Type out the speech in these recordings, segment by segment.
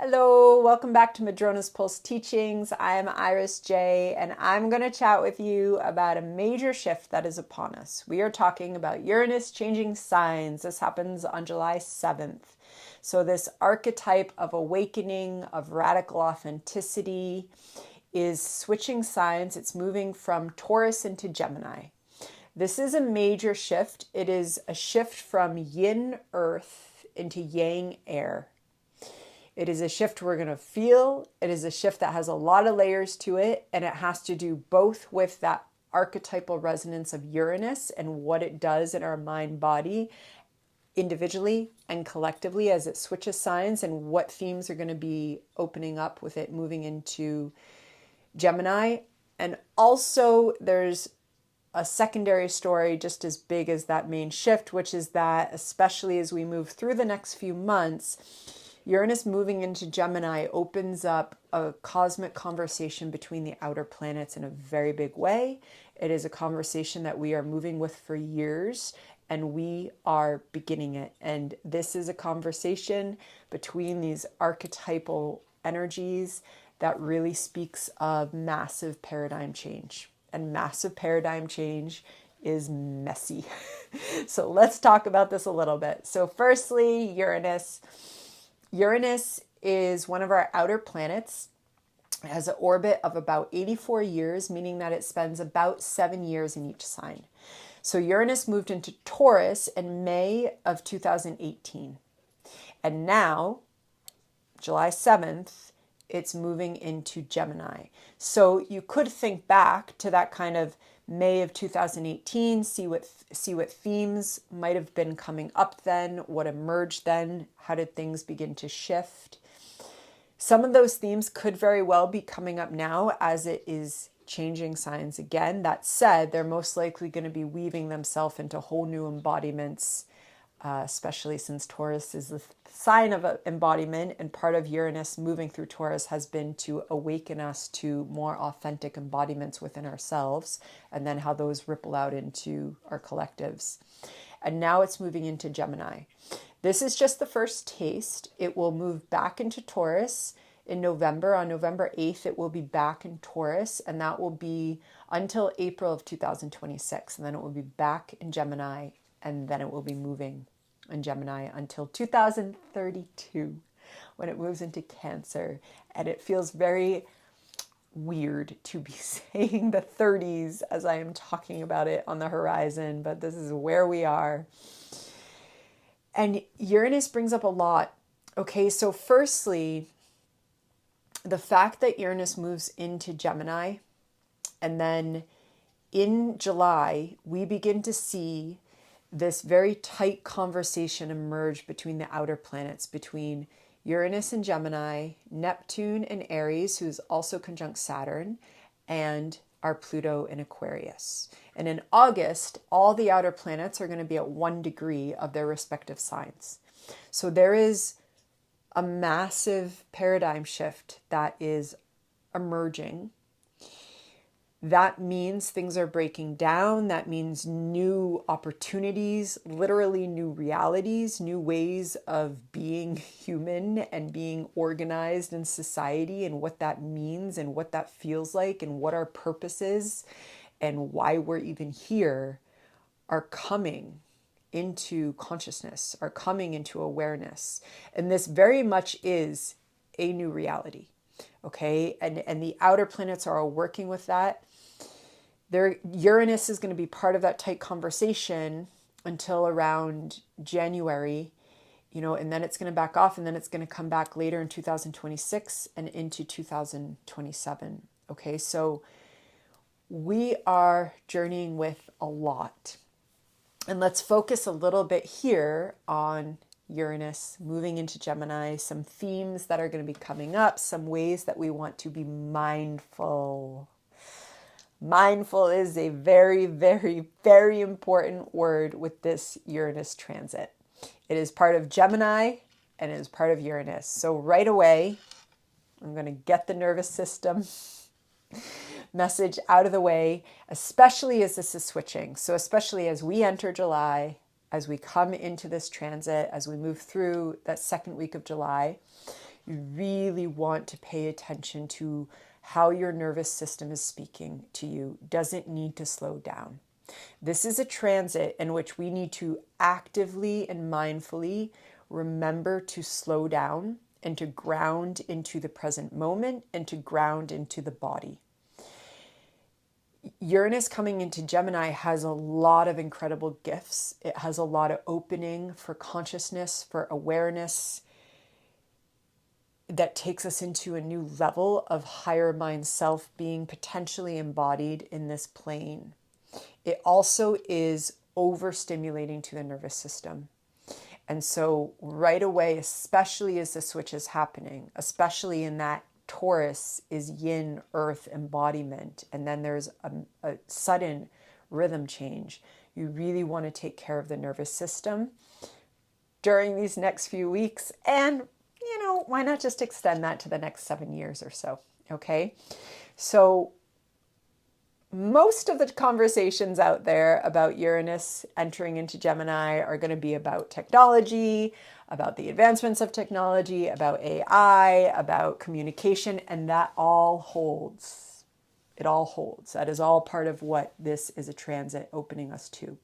Hello, welcome back to Madrona's Pulse Teachings. I am Iris J, and I'm going to chat with you about a major shift that is upon us. We are talking about Uranus changing signs. This happens on July 7th. So this archetype of awakening, of radical authenticity is switching signs. It's moving from Taurus into Gemini. This is a major shift. It is a shift from yin earth into yang air. It is a shift we're going to feel. It is a shift that has a lot of layers to it, and it has to do both with that archetypal resonance of Uranus and what it does in our mind body individually and collectively as it switches signs, and what themes are going to be opening up with it moving into Gemini. And also there's a secondary story just as big as that main shift, which is that especially as we move through the next few months, Uranus moving into Gemini opens up a cosmic conversation between the outer planets in a very big way. It is a conversation that we are moving with for years, and we are beginning it. And this is a conversation between these archetypal energies that really speaks of massive paradigm change. And massive paradigm change is messy. So let's talk about this a little bit. So firstly, Uranus is one of our outer planets. It has an orbit of about 84 years, meaning that it spends about 7 years in each sign. So Uranus moved into Taurus in May of 2018. And now, July 7th, it's moving into Gemini. So you could think back to that kind of May of 2018, see what themes might have been coming up then, what emerged then, how did things begin to shift. Some of those themes could very well be coming up now as it is changing signs again. That said, they're most likely going to be weaving themselves into whole new embodiments, especially since Taurus is the sign of embodiment, and part of Uranus moving through Taurus has been to awaken us to more authentic embodiments within ourselves, and then how those ripple out into our collectives. And now it's moving into Gemini. This is just the first taste. It will move back into Taurus in November. On November 8th, it will be back in Taurus, and that will be until April of 2026. And then it will be back in Gemini, and then it will be moving in Gemini until 2032 when it moves into Cancer. And it feels very weird to be saying the 30s as I am talking about it on the horizon, but this is where we are. And Uranus brings up a lot. Okay, so firstly, the fact that Uranus moves into Gemini, and then in July, we begin to see this very tight conversation emerge between the outer planets, between Uranus and Gemini, Neptune and Aries, who's also conjunct Saturn, and our Pluto in Aquarius. And in August, all the outer planets are going to be at 1 degree of their respective signs. So there is a massive paradigm shift that is emerging. That means things are breaking down. That means new opportunities, literally new realities, new ways of being human and being organized in society, and what that means and what that feels like and what our purpose is and why we're even here are coming into consciousness, are coming into awareness. And this very much is a new reality. Okay? And the outer planets are all working with that. Uranus is going to be part of that tight conversation until around January, and then it's going to back off, and then it's going to come back later in 2026 and into 2027. Okay, so we are journeying with a lot. And let's focus a little bit here on Uranus moving into Gemini, some themes that are going to be coming up, some ways that we want to be mindful. Mindful is a very, very, very important word with this Uranus transit. It is part of Gemini and it is part of Uranus. So right away, I'm going to get the nervous system message out of the way, especially as this is switching. So especially as we enter July, as we come into this transit, as we move through that second week of July, You really want to pay attention to how your nervous system is speaking to you. Does it need to slow down? This is a transit in which we need to actively and mindfully remember to slow down and to ground into the present moment and to ground into the body. Uranus coming into Gemini has a lot of incredible gifts. It has a lot of opening for consciousness, for awareness, that takes us into a new level of higher mind self being potentially embodied in this plane. It also is overstimulating to the nervous system. And so right away, especially as the switch is happening, especially in that Taurus is yin, earth embodiment, and then there's a sudden rhythm change, you really want to take care of the nervous system during these next few weeks. And, why not just extend that to the next 7 years or so? Okay. So most of the conversations out there about Uranus entering into Gemini are going to be about technology, about the advancements of technology, about AI, about communication, and that all holds. It all holds. That is all part of what this is a transit opening us to.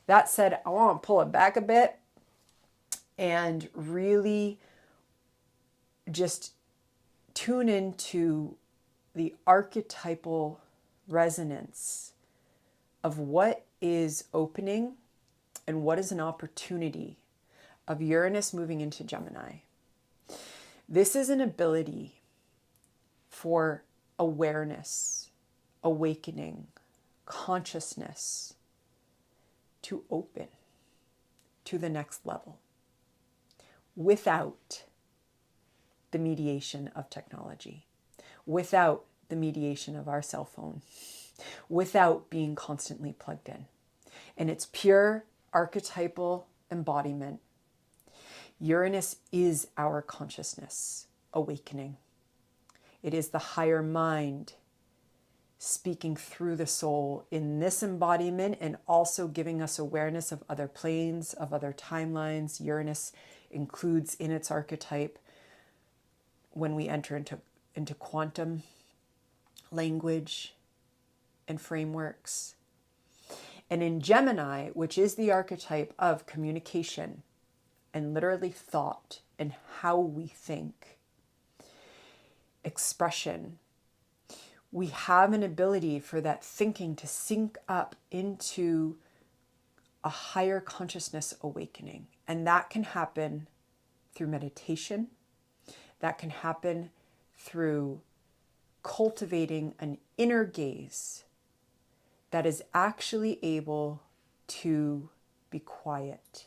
That said, I want to pull it back a bit and really just tune into the archetypal resonance of what is opening and what is an opportunity of Uranus moving into Gemini. This is an ability for awareness, awakening, consciousness to open to the next level without the mediation of technology, without the mediation of our cell phone, without being constantly plugged in. And it's pure archetypal embodiment. Uranus is our consciousness awakening. It is the higher mind speaking through the soul in this embodiment and also giving us awareness of other planes, of other timelines. Uranus includes in its archetype when we enter into quantum language and frameworks. And in Gemini, which is the archetype of communication and literally thought and how we think, expression, we have an ability for that thinking to sync up into a higher consciousness awakening. And that can happen through meditation. That can happen through cultivating an inner gaze that is actually able to be quiet,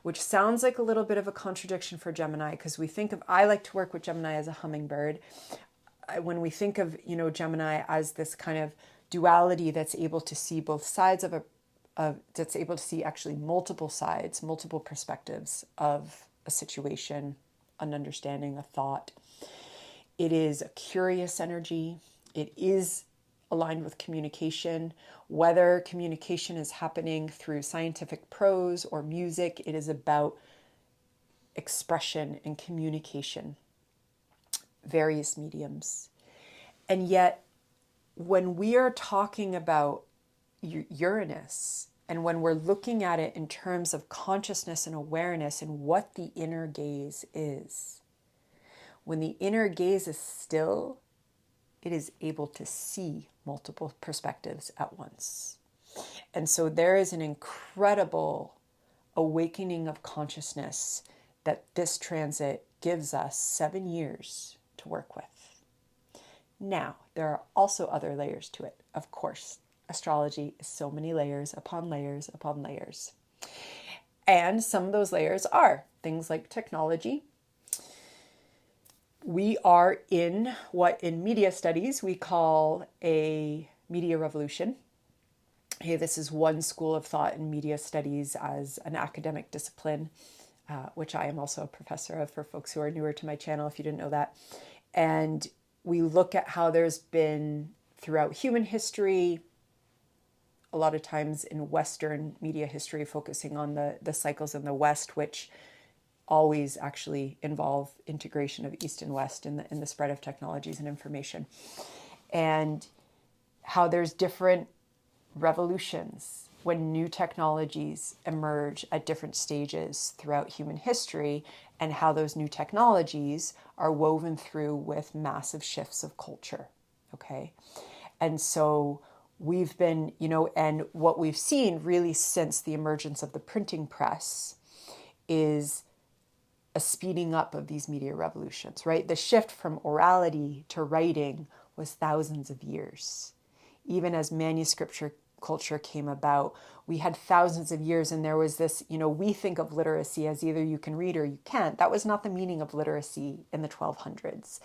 which sounds like a little bit of a contradiction for Gemini, because I like to work with Gemini as a hummingbird. When we think of, Gemini as this kind of duality that's able to see both sides that's able to see actually multiple sides, multiple perspectives of a situation, an understanding, a thought. It is a curious energy. It is aligned with communication. Whether communication is happening through scientific prose or music, it is about expression and communication, various mediums. And yet, when we are talking about Uranus, and when we're looking at it in terms of consciousness and awareness and what the inner gaze is, when the inner gaze is still, it is able to see multiple perspectives at once. And so there is an incredible awakening of consciousness that this transit gives us 7 years to work with. Now, there are also other layers to it. Of course, astrology is so many layers upon layers upon layers. And some of those layers are things like technology. We are in what in media studies we call a media revolution. Hey, this is one school of thought in media studies as an academic discipline, which I am also a professor of for folks who are newer to my channel, if you didn't know that. And we look at how there's been throughout human history, a lot of times in Western media history, focusing on the cycles in the West, which always actually involve integration of East and West in the spread of technologies and information. And how there's different revolutions when new technologies emerge at different stages throughout human history, and how those new technologies are woven through with massive shifts of culture. Okay. And so we've been, and what we've seen really since the emergence of the printing press is a speeding up of these media revolutions, right? The shift from orality to writing was thousands of years. Even as manuscript culture came about, we had thousands of years, and there was this, we think of literacy as either you can read or you can't. That was not the meaning of literacy in the 1200s.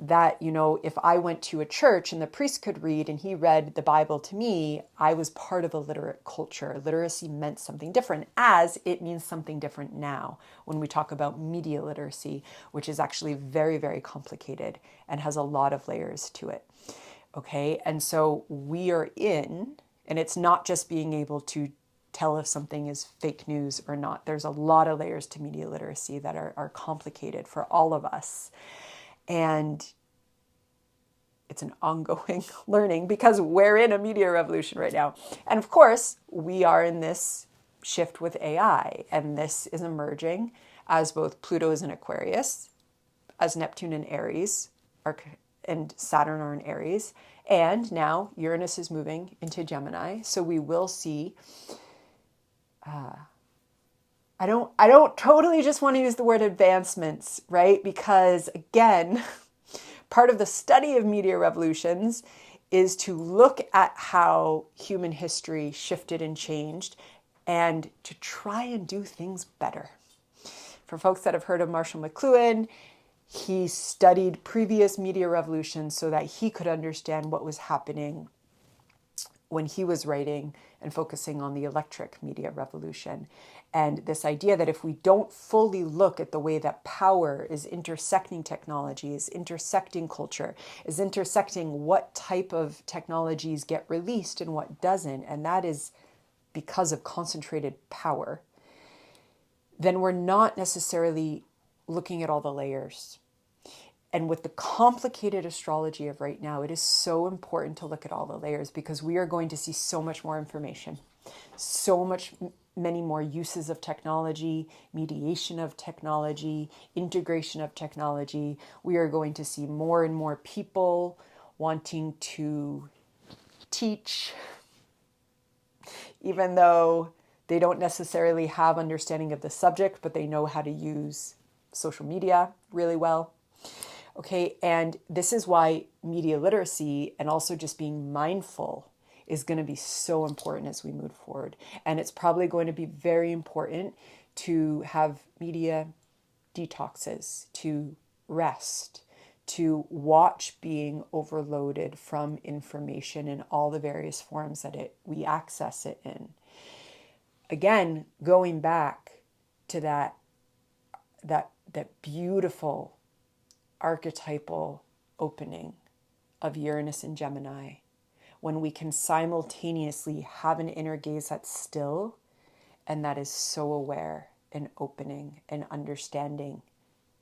That, if I went to a church and the priest could read and he read the Bible to me, I was part of a literate culture. Literacy meant something different, as it means something different now when we talk about media literacy, which is actually very, very complicated and has a lot of layers to it. Okay, and so we are in, and it's not just being able to tell if something is fake news or not. There's a lot of layers to media literacy that are complicated for all of us. And it's an ongoing learning because we're in a media revolution right now. And of course, we are in this shift with AI, and this is emerging as both Pluto is in Aquarius, as Neptune in Aries, and Saturn are in Aries, and now Uranus is moving into Gemini. So we will see. I don't totally just want to use the word advancements, right? Because again, part of the study of media revolutions is to look at how human history shifted and changed, and to try and do things better. For folks that have heard of Marshall McLuhan, he studied previous media revolutions so that he could understand what was happening when he was writing and focusing on the electric media revolution. And this idea that if we don't fully look at the way that power is intersecting technology, is intersecting culture, is intersecting what type of technologies get released and what doesn't, and that is because of concentrated power, then we're not necessarily looking at all the layers. And with the complicated astrology of right now, it is so important to look at all the layers, because we are going to see so much more information, many more uses of technology, mediation of technology, integration of technology. We are going to see more and more people wanting to teach, even though they don't necessarily have understanding of the subject, but they know how to use social media really well. Okay, and this is why media literacy and also just being mindful is going to be so important as we move forward. And it's probably going to be very important to have media detoxes, to rest, to watch being overloaded from information in all the various forms that we access it in. Again, going back to that beautiful archetypal opening of Uranus and Gemini, when we can simultaneously have an inner gaze that's still and that is so aware and opening and understanding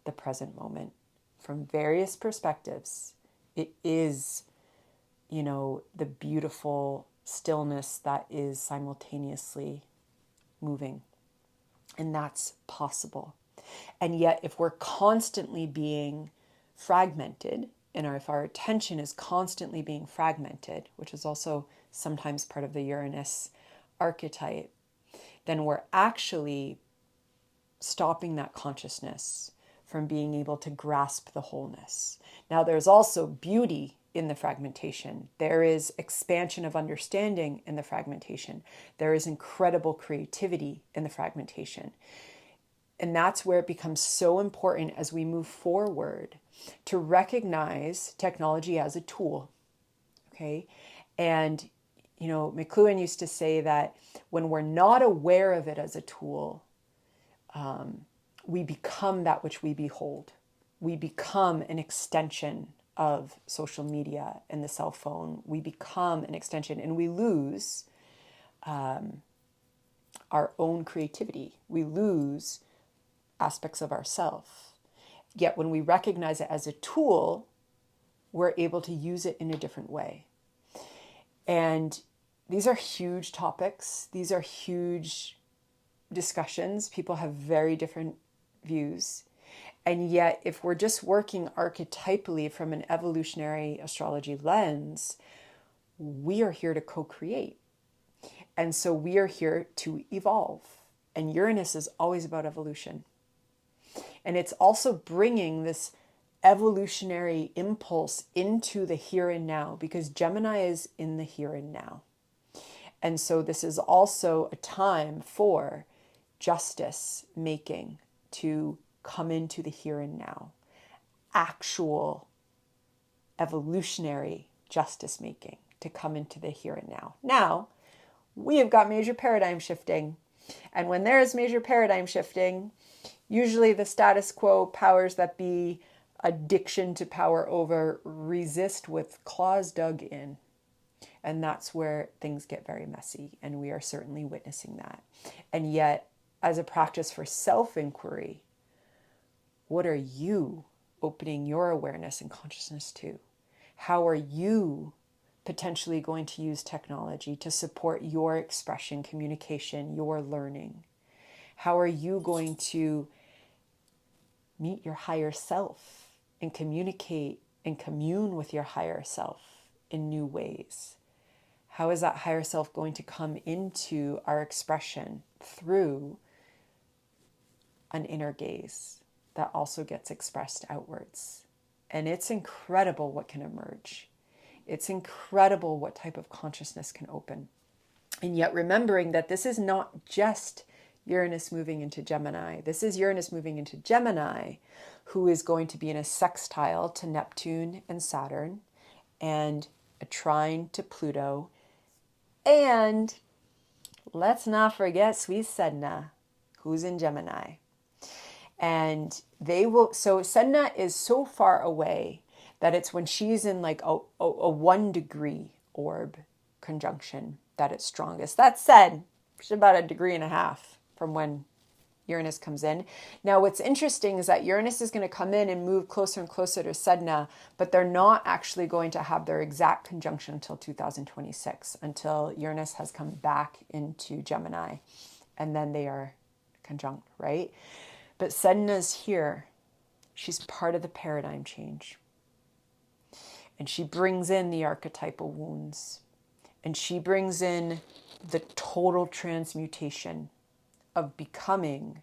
the present moment from various perspectives. It is, the beautiful stillness that is simultaneously moving. And that's possible. And yet, if we're constantly being fragmented, and if our attention is constantly being fragmented, which is also sometimes part of the Uranus archetype, then we're actually stopping that consciousness from being able to grasp the wholeness. Now, there's also beauty in the fragmentation. There is expansion of understanding in the fragmentation. There is incredible creativity in the fragmentation. And that's where it becomes so important as we move forward to recognize technology as a tool. Okay. And, McLuhan used to say that when we're not aware of it as a tool, we become that which we behold. We become an extension of social media and the cell phone. We become an extension, and we lose our own creativity. We lose aspects of ourself. Yet when we recognize it as a tool, we're able to use it in a different way. And these are huge topics. These are huge discussions. People have very different views. And yet, if we're just working archetypally from an evolutionary astrology lens, we are here to co-create. And so we are here to evolve. And Uranus is always about evolution. And it's also bringing this evolutionary impulse into the here and now, because Gemini is in the here and now. And so this is also a time for justice making to come into the here and now. Actual evolutionary justice making to come into the here and now. Now, we have got major paradigm shifting. And when there is major paradigm shifting, usually the status quo powers that be, addiction to power over, resist with claws dug in. And that's where things get very messy. And we are certainly witnessing that. And yet, as a practice for self-inquiry, what are you opening your awareness and consciousness to? How are you potentially going to use technology to support your expression, communication, your learning? How are you going to meet your higher self and communicate and commune with your higher self in new ways? How is that higher self going to come into our expression through an inner gaze that also gets expressed outwards? And it's incredible what can emerge. It's incredible what type of consciousness can open. And yet remembering that this is not just Uranus moving into Gemini. This is Uranus moving into Gemini, who is going to be in a sextile to Neptune and Saturn, and a trine to Pluto. And let's not forget sweet Sedna, who's in Gemini. And they will, so Sedna is so far away that it's when she's in like a 1 degree orb conjunction that it's strongest. That said, she's about 1.5 degrees from when Uranus comes in. Now, what's interesting is that Uranus is going to come in and move closer and closer to Sedna, but they're not actually going to have their exact conjunction until 2026, until Uranus has come back into Gemini, and then they are conjunct, right? But Sedna's here. She's part of the paradigm change. And she brings in the archetypal wounds. And she brings in the total transmutation of becoming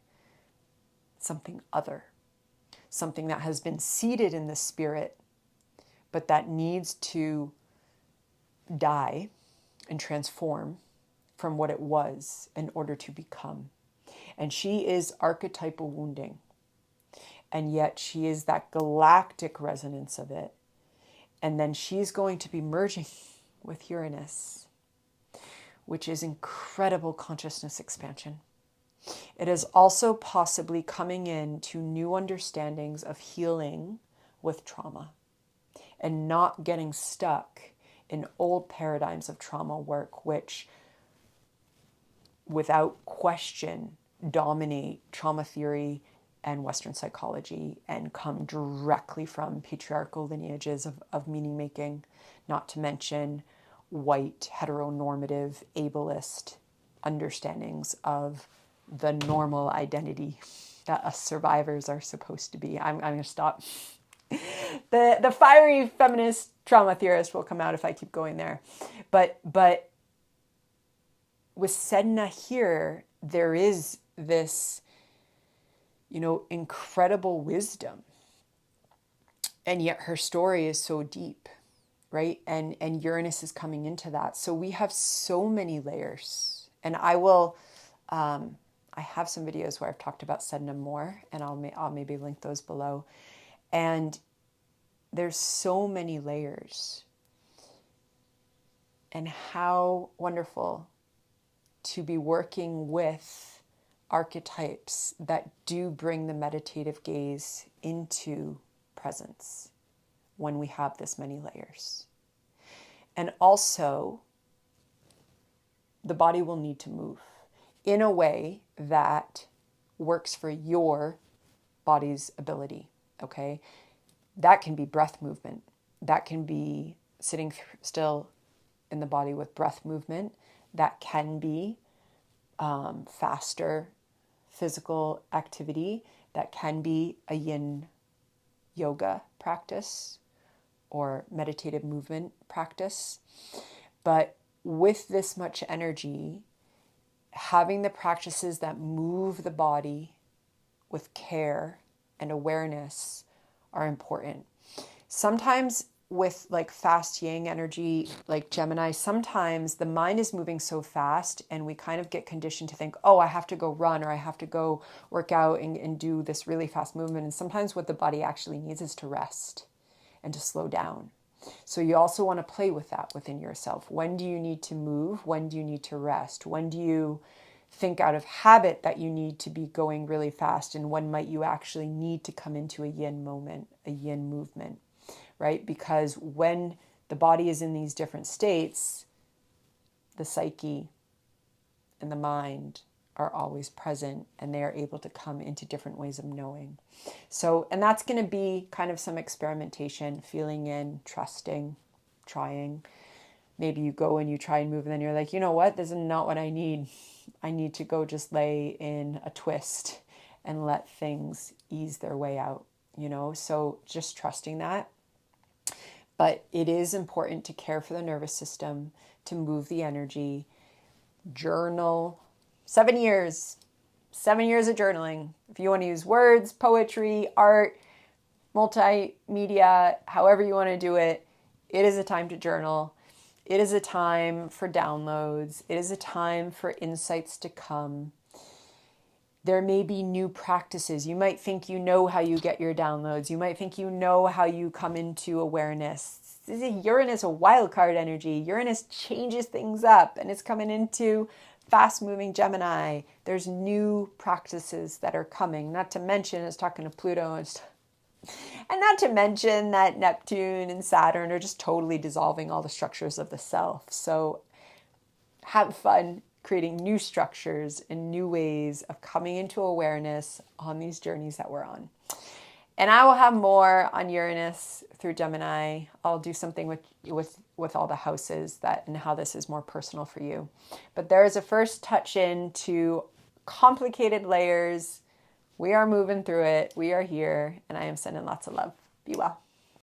something other. Something that has been seated in the spirit, but that needs to die and transform from what it was in order to become. And she is archetypal wounding. And yet she is that galactic resonance of it. And then she's going to be merging with Uranus, which is incredible consciousness expansion. It is also possibly coming in to new understandings of healing with trauma and not getting stuck in old paradigms of trauma work, which without question dominate trauma theory and Western psychology and come directly from patriarchal lineages of meaning making, not to mention white, heteronormative, ableist understandings of the normal identity that us survivors are supposed to be. I'm going to stop. The fiery feminist trauma theorist will come out if I keep going there. But with Sedna here, there is this, incredible wisdom. And yet her story is so deep, right? And Uranus is coming into that. So we have so many layers. And I have some videos where I've talked about Sedna more, and I'll maybe link those below. And there's so many layers. And how wonderful to be working with archetypes that do bring the meditative gaze into presence when we have this many layers. And also, the body will need to move in a way that works for your body's ability, okay? That can be breath movement. That can be sitting still in the body with breath movement. That can be faster physical activity. That can be a yin yoga practice or meditative movement practice. But with this much energy, having the practices that move the body with care and awareness are important. Sometimes with like fast yang energy, like Gemini, sometimes the mind is moving so fast and we kind of get conditioned to think, oh, I have to go run or I have to go work out and do this really fast movement. And sometimes what the body actually needs is to rest and to slow down. So you also want to play with that within yourself. When do you need to move? When do you need to rest? When do you think out of habit that you need to be going really fast? And when might you actually need to come into a yin moment, a yin movement, right? Because when the body is in these different states, the psyche and the mind are always present and they are able to come into different ways of knowing. So, and that's going to be kind of some experimentation, feeling in, trusting, trying. Maybe you go and you try and move and then you're like, you know what? This is not what I need. I need to go just lay in a twist and let things ease their way out, you know? So just trusting that. But it is important to care for the nervous system, to move the energy, journal. 7 years of journaling. If you want to use words, poetry, art, multimedia, however you want to do it, it is a time to journal. It is a time for downloads. It is a time for insights to come. There may be new practices. You might think you know how you get your downloads. You might think you know how you come into awareness. This is Uranus, a wild card energy. Uranus changes things up and it's coming into fast-moving Gemini. There's new practices that are coming. Not to mention, I was talking to Pluto and not to mention that Neptune and Saturn are just totally dissolving all the structures of the self. So have fun creating new structures and new ways of coming into awareness on these journeys that we're on. And I will have more on Uranus through Gemini. I'll do something with all the houses and how this is more personal for you. But there is a first touch into complicated layers. We are moving through it. We are here, and I am sending lots of love. Be well.